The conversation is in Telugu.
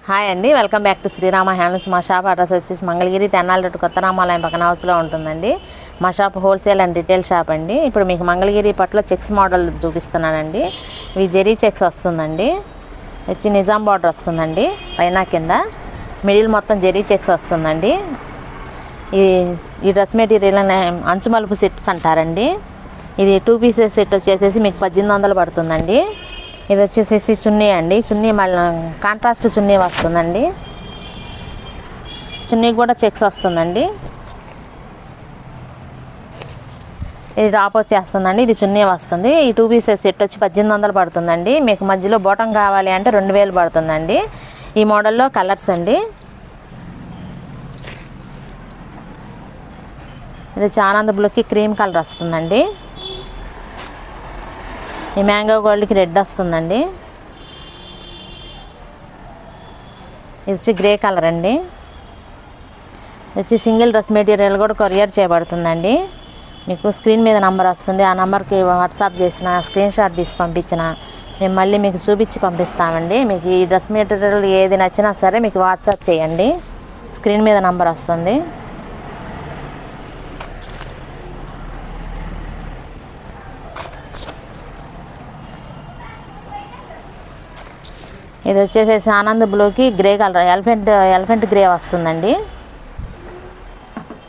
హాయ్ అండి, welcome back to Srirama hands. మా షాప్ అడ్రస్ వచ్చేసి మంగళగిరి తెనాలి రోడ్ కొత్త రామాలయం పక్కన హౌస్లో ఉంటుందండి. మా shop wholesale and retail shop అండి. ఇప్పుడు మీకు మంగళగిరి పట్టులో చెక్స్ మోడల్ చూపిస్తున్నానండి. ఇవి జెరీ చెక్స్ వస్తుందండి. వచ్చి నిజాం బార్డర్ వస్తుందండి. పైన కింద మిడిల్ మొత్తం జెరీ చెక్స్ వస్తుందండి. ఈ డ్రెస్ మెటీరియల్ అంచు మలుపు సెట్స్ అంటారండి. ఇది 2 పీసెస్ సెట్ వచ్చేసేసి మీకు 1800 పడుతుందండి. ఇది వచ్చేసేసి చున్నీ అండి. చున్నీ మళ్ళీ కాంట్రాస్ట్ చున్నీ వస్తుందండి. చున్నీ కూడా చెక్స్ వస్తుందండి. ఇది టాప్ వచ్చేస్తుందండి. ఇది చున్నీ వస్తుంది. ఈ 2 పీసెస్ సెట్ వచ్చి 1800 పడుతుందండి. మీకు మధ్యలో బోటం కావాలి అంటే 2000 పడుతుందండి. ఈ మోడల్లో కలర్స్ అండి. ఇది చానంద బ్లూకి క్రీమ్ కలర్ వస్తుందండి. ఈ మ్యాంగో గోల్డ్కి రెడ్ వస్తుందండి. ఇది వచ్చి గ్రే కలర్ అండి. ఇది వచ్చి సింగిల్ డ్రెస్ మెటీరియల్ కూడా కొరియర్ చేయబడుతుందండి. మీకు స్క్రీన్ మీద నంబర్ వస్తుంది. ఆ నెంబర్కి వాట్సాప్ చేసిన స్క్రీన్ షాట్ తీసి పంపించిన మేము మళ్ళీ మీకు చూపించి పంపిస్తామండి. మీకు ఈ డ్రెస్ మెటీరియల్ ఏది నచ్చినా సరే మీకు వాట్సాప్ చేయండి. స్క్రీన్ మీద నంబర్ వస్తుంది. ఇది వచ్చేసేసి ఆనంద్ బ్లూకి గ్రే కలర్ ఎలిఫెంట్ గ్రే వస్తుందండి.